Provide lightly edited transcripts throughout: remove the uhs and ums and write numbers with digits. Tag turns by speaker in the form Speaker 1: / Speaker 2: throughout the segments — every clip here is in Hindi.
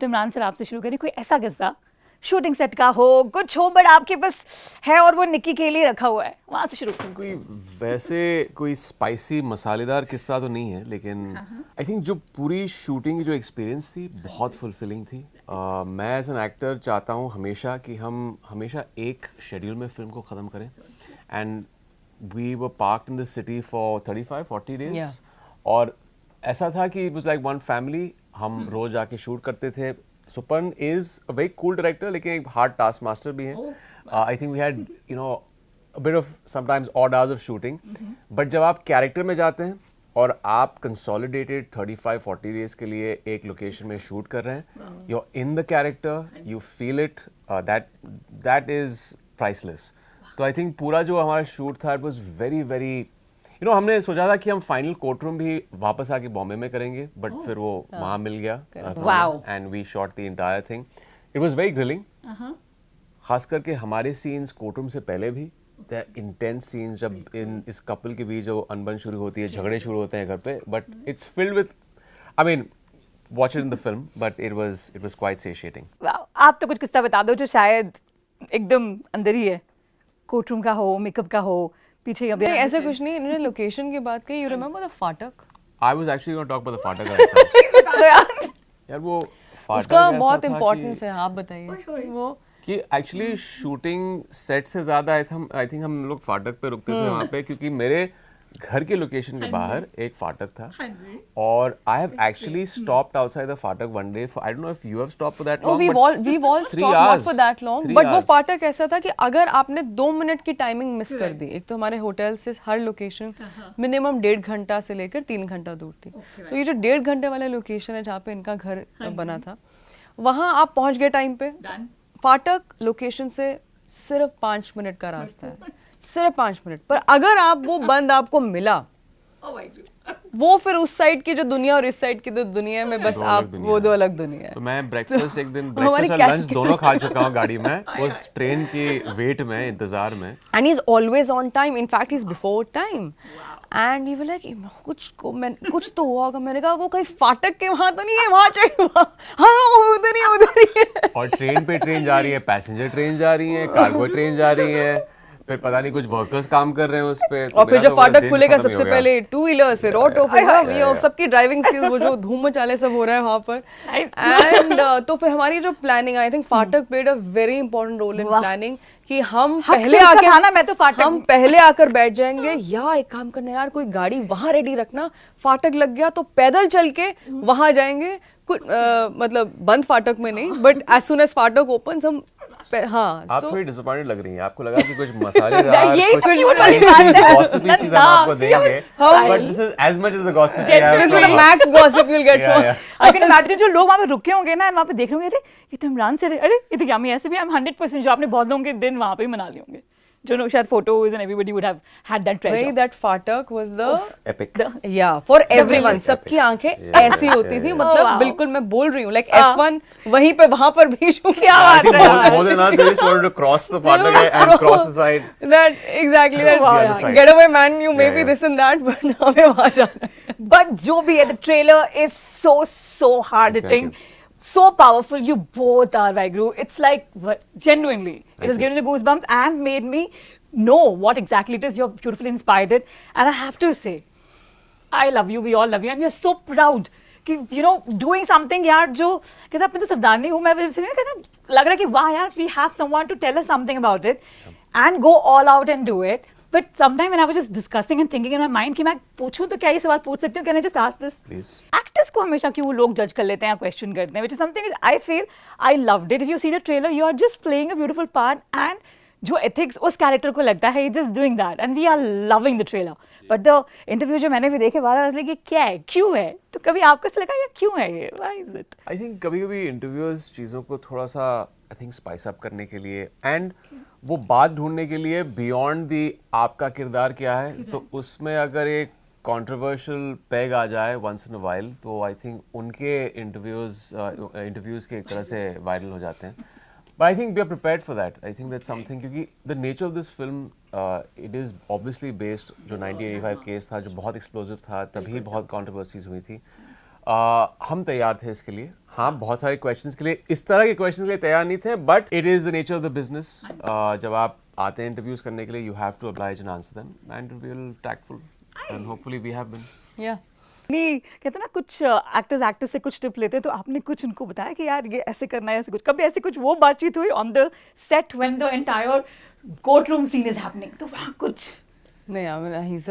Speaker 1: इमरान सर आपसे शुरू करें, कोई ऐसा किस्सा शूटिंग सेट का हो, कुछ हो बट आपके पास है और वो निक्की के लिए रखा हुआ है, वहाँ से शुरू करें।
Speaker 2: कोई वैसे कोई स्पाइसी मसालेदार किस्सा तो नहीं है, लेकिन आई थिंक जो पूरी शूटिंग की जो एक्सपीरियंस थी बहुत फुलफिलिंग थी। मैं एज एन एक्टर चाहता हूँ हमेशा कि हम हमेशा एक शेड्यूल में फिल्म को ख़त्म करें, and we were parked in the city for 35-40 days. और ऐसा था कि it was like one family, हम रोज आके शूट करते थे। Suparn is a very cool director, लेकिन एक हार्ड टास्क मास्टर भी है। I think we had you know a bit of sometimes odd hours of shooting, but जब आप कैरेक्टर में जाते हैं और आप कंसोलिडेटेड 35-40 डेज के लिए एक लोकेशन में शूट कर रहे हैं, you are in the character, you feel it, that is priceless. तो आई थिंक पूरा जो हमारा शूट था it was very very you know, हमने सोचा था कि हम फाइनल कोर्ट रूम भी वापस आके बॉम्बे में करेंगे, बट फिर वो वहाँ मिल गया and we shot the entire thing. It was very grilling, खास करके हमारे सीन्स कोर्ट रूम से पहले भी द इंटेंस सीन्स, जब इन इस कपल के बीच जो अनबन शुरू होती है, झगड़े शुरू होते हैं घर पे, but it's filled with, I mean watch it in the film, but it was quite satiating.
Speaker 1: Wow, आप तो कुछ किस्सा बता दो जो शायद एकदम अंदर ही है, कोर्ट रूम का हो, मेकअप का हो, पीछे या
Speaker 3: नहीं, ऐसा कुछ नहीं। इन्होंने लोकेशन की बात की। यू रिमेंबर द फाटक?
Speaker 2: I was actually gonna talk about the फाटक। यार वो फाटक
Speaker 3: उसका बहुत इम्पोर्टेंस है, आप बताइए। वो
Speaker 2: कि एक्चुअली शूटिंग सेट से ज़्यादा आई थिंक हम लोग फाटक पे रुकते थे वहाँ पे, क्योंकि मेरे घर के लोकेशन के बाहर एक फाटक था, और I have actually stopped outside the फाटक one day. I don't know if you have stopped for that long,
Speaker 3: we've all stopped not for that long, but वो फाटक ऐसा था कि अगर आपने 2 मिनट की टाइमिंग मिस कर दी, एक तो हमारे होटल से हर लोकेशन मिनिमम 1.5 घंटा से लेकर 3 घंटा दूर थी, तो ये जो 1.5 घंटे वाला लोकेशन है जहाँ पे इनका घर बना था, वहाँ आप पहुँच गए टाइम पे। फाटक लोकेशन से सिर्फ 5 मिनट का रास्ता है, सिर्फ 5 मिनट, पर अगर आप वो बंद आपको मिला, वो फिर उस साइड की जो दुनिया और इस साइड की जो दुनिया में बस आप वो दो अलग दुनिया है।
Speaker 2: तो मैं ब्रेकफास्ट एक दिन ब्रेकफास्ट और लंच दोनों खा चुका हूँ गाड़ी में, उस ट्रेन की वेट में, इंतजार में।
Speaker 3: And he is always on time, in fact he is before time. And we were like कुछ तो हुआ होगा। मैंने कहा वो कहीं फाटक के वहां तो नहीं है, वहां चाहिए, हाँ उधर ही है।
Speaker 2: और ट्रेन पे ट्रेन जा रही है, पैसेंजर ट्रेन जा रही है, कार्गो ट्रेन जा रही है, फिर पता नहीं कुछ वर्कर्स काम कर रहे हैं उस पे,
Speaker 3: और फिर जब फाटक खुलेगा सबसे पहले 2 व्हीलर्स, फिर ऑटो, फिर सब ये सबकी ड्राइविंग स्किल्स, वो जो धूम मचाले सब हो रहा है वहाँ पर। एंड तो फिर हमारी जो planning, I think Phatak played a very important role in planning, कि हम पहले आकर बैठ जाएंगे, या एक काम करना यार, कोई गाड़ी वहां रेडी रखना, फाटक लग गया तो पैदल चल के वहां जाएंगे, मतलब बंद फाटक में नहीं, बट एज सून एज फाटक ओपन हम। हाँ,
Speaker 2: आप थोड़ी डिसअपॉइंटेड लग रही हैं, आपको लगा कि कुछ मसालेदार कुछ गॉसिपी चीज हम आपको देंगे, but this is as much as the gossip we have,
Speaker 3: this is the max gossip you will get from.
Speaker 1: I can imagine जो लोग वहां पे रुके होंगे ना, वहां पे देख रहे होंगे, ये तो इमरान से, अरे ये तो यामी ऐसे भी, आई एम 100% जो आपने बहुत लोगों के दिन वहां पे ही मना लिए होंगे, जो लोग शायद photos and everybody would have had that treasure.
Speaker 3: That फाटक वाज द
Speaker 2: एपिक,
Speaker 3: या फॉर एवरीवन, सबकी आंखें ऐसी होती थी, मतलब बिल्कुल मैं बोल रही हूँ लाइक F1 वहीं पे वहां पर भी शूट किया
Speaker 2: बात है। more than us, they just wanted to cross the fatak and cross the side,
Speaker 3: that exactly that getaway man, you maybe this and that, but हमें वहां जाना है।
Speaker 1: But जो भी है, the trailer is so hard hitting, so powerful. You both are, Vaiguru. It's like genuinely, it has given me goosebumps and made me know what exactly it is you're beautifully inspired it. And I have to say, I love you. We all love you, and we're so proud कि you know doing something यार, जो कहता अपने तो सरदारनी हूँ मैं, कहता लग रहा है कि वाह यार, we have someone to tell us something about it and go all out and do it. But sometime when I was just discussing and thinking in my mind कि मैं पूछूं तो क्या ये सवाल पूछ सकती हूँ, can I just ask this?
Speaker 2: Please.
Speaker 1: Actors को हमेशा क्यों वो लोग जज कर लेते हैं, क्वेश्चन करते हैं, which is something I feel I loved it. If you see the trailer, you are just playing a beautiful part, and जो ethics उस कैरेक्टर को लगता है, just doing that, and we are loving the trailer. But the interview जो मैंने भी देखे बारह, I was like क्या है, क्यों है, तो कभी आपको ऐसा लगा ये क्यों है ये, why is it?
Speaker 2: I think कभी-कभी इंटरव्यूअर्स चीज़ों को थोड़ा सा I think स्पाइस अप करने के लिए एंड वो बात ढूंढने के लिए बियॉन्ड दी आपका किरदार क्या है, तो उसमें अगर एक कंट्रोवर्शियल पैग आ जाए वंस इन अ वाइल, तो आई थिंक उनके इंटरव्यूज़ के एक तरह से वायरल हो जाते हैं। But I think we are prepared for that. I think that's something, क्योंकि the nature of this film, it is obviously based जो 1985 केस था, जो बहुत explosive था, तभी बहुत controversies हुई थी. हम तैयार थे इसके लिए. हाँ, बहुत सारे क्वेश्चंस के लिए, इस तरह के क्वेश्चंस के लिए तैयार नहीं थे, but it is the nature of the business. जब आप आते हैं इंटरव्यूज करने के लिए, you have to oblige and answer them, and real tactful, and hopefully we have been.
Speaker 3: Yeah.
Speaker 1: नहीं कहते ना, कुछ एक्टर्स से कुछ टिप लेते हैं, तो आपने कुछ उनको बताया कि यार ये ऐसे करना है, ऐसे कुछ, कभी ऐसे कुछ वो बातचीत हुई on the set when the entire court room scene is happening, तो वहाँ कुछ?
Speaker 3: No, I mean, he's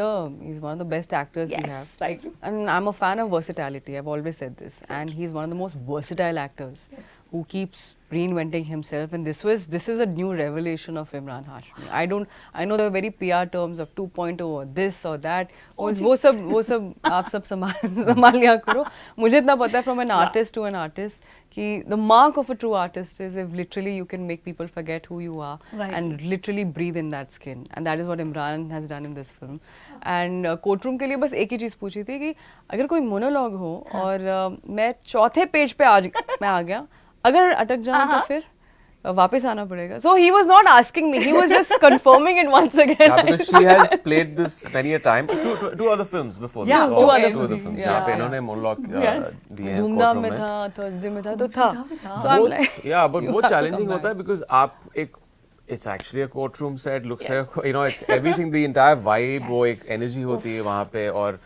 Speaker 3: one of the best actors we have.
Speaker 1: Yes, I agree.
Speaker 3: And I'm a fan of versatility. I've always said this. And he's one of the most versatile actors who keeps reinventing himself. And this is a new revelation of Imran Hashmi. I know there are very PR terms of 2.0 or this or that. वो सब आप सब संभाल लिया करो. मुझे इतना पता है from an artist to an artist कि the mark of a true artist is if literally you can make people forget who you are and literally breathe in that skin. And that is what Imran has done in this film. And courtroom के लिए बस एक ही चीज़ पूछी थी कि अगर कोई मोनोलॉग हो और मैं चौथे पेज पे मैं आ गया, अगर अटक जाऊँ तो फिर वापस आना पड़ेगा. So he was not asking me, he was just confirming it once again.
Speaker 2: Yeah, because she has played this many a time. Two other films before this.
Speaker 3: Two other films.
Speaker 2: जहाँ पे इन्होंने मोनोलॉग दिए हैं.
Speaker 3: धूमधाम में था, थर्सडे में था, तो था. So I'm like,
Speaker 2: yeah, but वो challenging होता है because आप एक, it's actually a courtroom set, looks like, you know, it's everything, the entire vibe, वो एक energy होती है वहाँ पे, और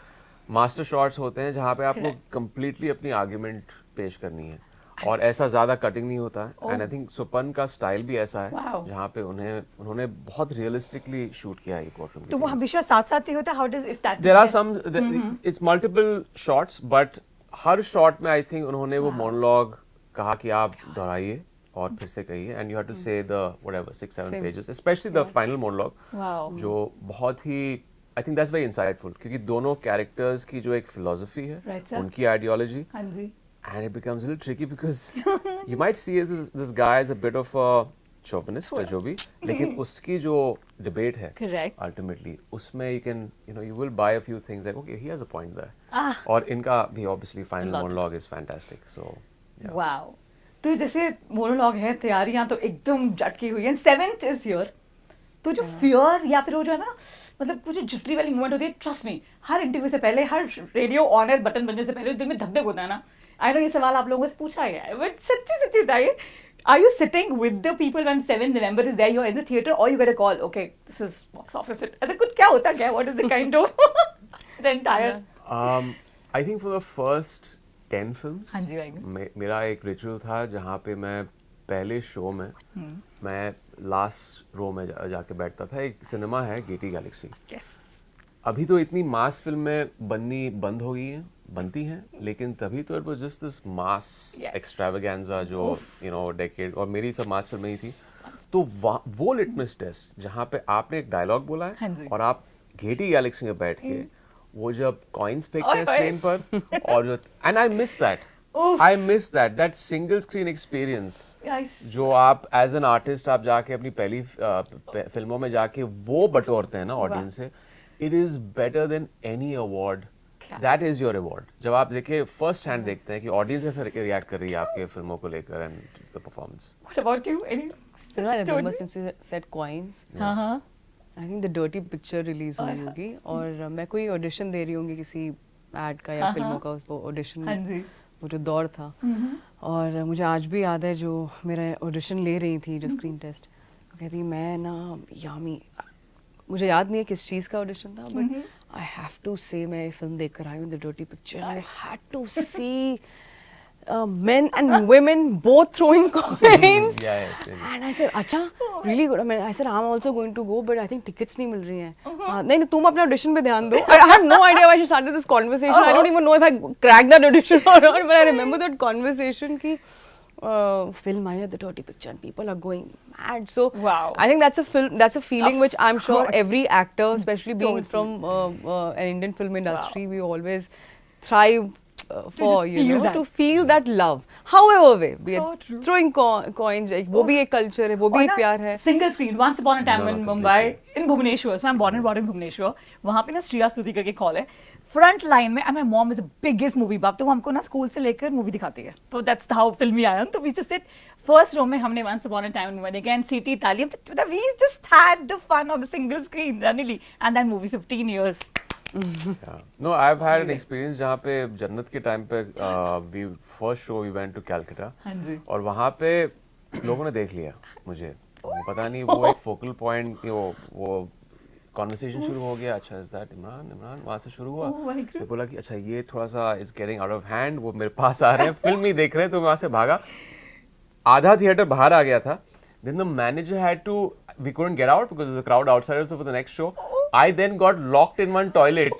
Speaker 2: master shots होते हैं जहाँ पे आपको completely अपनी argument पेश करनी है, और ऐसा ज्यादा कटिंग नहीं होता है. एंड आई थिंक सुपन का स्टाइल भी ऐसा है जहाँ पे उन्होंने बहुत रियलिस्टिकली शूट किया है कोर्टरूम के.
Speaker 1: तो वो हमेशा साथ ही होता है. How does if that
Speaker 2: there are some, it's multiple shots, but हर शॉट में आई थिंक उन्होंने वो मोनोलॉग कहा कि आप दोहराइए और फिर से कहिए, and you have to say the whatever 6-7 pages, specially the final monologue, जो बहुत ही, I think that's very insightful, क्योंकि दोनों कैरेक्टर्स की जो एक फिलॉसफी है, उनकी ideology, and it becomes a little tricky because you might see this guy as a bit of a chauvinist, जो भी, लेकिन उसकी जो debate है, ultimately, उसमें you will buy a few things like, okay, he has a point there. और इनका भी obviously final monologue is fantastic, so yeah.
Speaker 1: Wow. तो जैसे monologue है, तैयारियां तो एकदम जटकी हुई है, 7th is here, तो जो fear या फिर वो जो है ना, मतलब कुछ जुटरी वाली मोमेंट होती है, ट्रस्ट मी, हर इंटरव्यू से पहले, हर रेडियो ऑन एयर बटन बनने से पहले दिल में धक-धक होता है ना. आई नो ये सवाल आप लोगों से पूछा गया है, बट सच्ची बताइए, are you sitting with the people when 7 November is there, you're in the theater, or you get a call, okay, this is box office hit, ऐसा कुछ क्या होता है, what is the kind of the entire
Speaker 2: I think for the first 10 films,
Speaker 1: हाँ जी भाई,
Speaker 2: मेरा एक रिचुअल था जहाँ पे मैं पहले शो में मैं लास्ट रो में जाके बैठता था. एक सिनेमा है गेटी गैलेक्सी. अभी तो इतनी मास फिल्में बननी बंद हो गई हैं, बनती हैं, लेकिन तभी तो it was just this mass extravaganza जो डेकेड, और मेरी सब मास फिल्में ही थी. तो वो लिटमस टेस्ट जहाँ पे आपने एक डायलॉग बोला है और आप गेटी गैलेक्सी में बैठ के वो जब कॉइन्स फेंकते हैं स्क्रीन पर, और जो, and I miss that single screen experience, जो आप एज एन आर्टिस्ट आप जाके अपनी पहली फिल्मों में जाके वो बटोरते हैं ना ऑडियंस से. It is better than any award. That is your award. जब आप देखिए फर्स्ट हैंड देखते हैं कि ऑडियंस कैसे रिएक्ट कर रही है आपके फिल्मों को लेकर and the performance.
Speaker 1: What about you? Any
Speaker 3: I remember since you said coins. I think the Dirty Picture release हुई होगी, और मैं कोई ऑडिशन दे रही होंगी किसी एड का या फिल्मों का, उसको ऑडिशन वो जो दौर था, और मुझे आज भी याद है जो मेरा ऑडिशन ले रही थी, जो स्क्रीन टेस्ट, कहती मैं ना यामी, मुझे याद नहीं है किस चीज़ का ऑडिशन था, बट आई हैव टू से, मैं फिल्म देख कर आई हूँ the dirty picture, I had to see men and women both throwing coins. And I said, अच्छा, really good. I said, I'm also going to go, but I think tickets नहीं मिल रही हैं. नहीं, तुम अपने audition पे ध्यान दो. I have no idea why she started this conversation. I don't even know if I cracked that audition or not, but I remember that conversation कि film आई है the Dirty Picture and people are going mad. So I think that's a feeling which I'm sure every actor, especially being from an Indian film industry, we always thrive for, to feel that love, however way, be it throwing coins, वो भी एक culture है, वो भी एक प्यार है.
Speaker 1: Single screen, once upon a time in Mumbai, in Bhubaneswar, so I'm born and brought in Bhubaneswar. वहाँ पे ना श्रिया स्तुति करके कॉल है, फ्रंट लाइन में, and my mom is the biggest movie buff, तो वो हमको ना स्कूल से लेकर मूवी दिखाती है, तो that's how फिल्मी आया. तो we just sit first row में, हमने once upon a time in Mumbai again सीटी तालियां, we just had the fun of the single screen, really, and that movie 15 years.
Speaker 2: No, I've had an experience जहाँ पे जन्नत के टाइम पे we first show we went to Calcutta और वहाँ पे लोगों ने देख लिया मुझे, पता नहीं वो एक focal point वो conversation शुरू हो गया, अच्छा is that इमरान वहाँ से शुरू हुआ, मैं बोला कि अच्छा ये थोड़ा सा is getting out of hand, वो मेरे पास आ रहे हैं, फिल्म नहीं देख रहे हैं, तो मैं वहाँ से भागा, आधा थिएटर बाहर आ गया था. Then the manager had to, we couldn't get out because there was a crowd outside also for the next show. I then got locked in one toilet.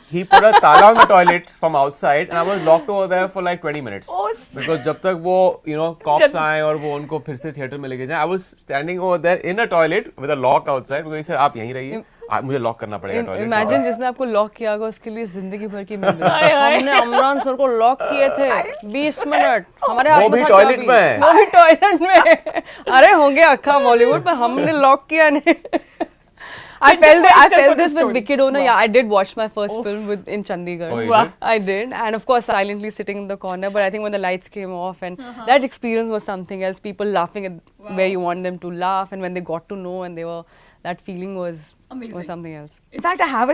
Speaker 2: He put a tala on the toilet from outside and I was locked over there for like 20 minutes. Because जब तक वो, you know, cops आए और वो उनको फिर से थिएटर में लेके जाए, I was standing over there in a toilet with a lock outside because he said आप यहीं रहिए, मुझे लॉक करना पड़ेगा टॉयलेट.
Speaker 3: Imagine जिसने आपको लॉक किया होगा उसके लिए जिंदगी भर की मेमोरी. हमने इमरान सर को लॉक किए थे 20 मिनट, हमारे हाथ में था
Speaker 2: टॉयलेट में,
Speaker 3: वो भी टॉयलेट में. अरे हो गया अक्खा बॉलीवुड, पर हमने लॉक किया नहीं. I felt this with Wicked Owner. Yeah, I did watch my first film in Chandigarh.
Speaker 2: Oh, you did?
Speaker 3: I did, and of course silently sitting in the corner. But I think when the lights came off and that experience was something else. People laughing at where you want them to laugh, and when they got to know and they were, that feeling was something else.
Speaker 1: In fact, I have a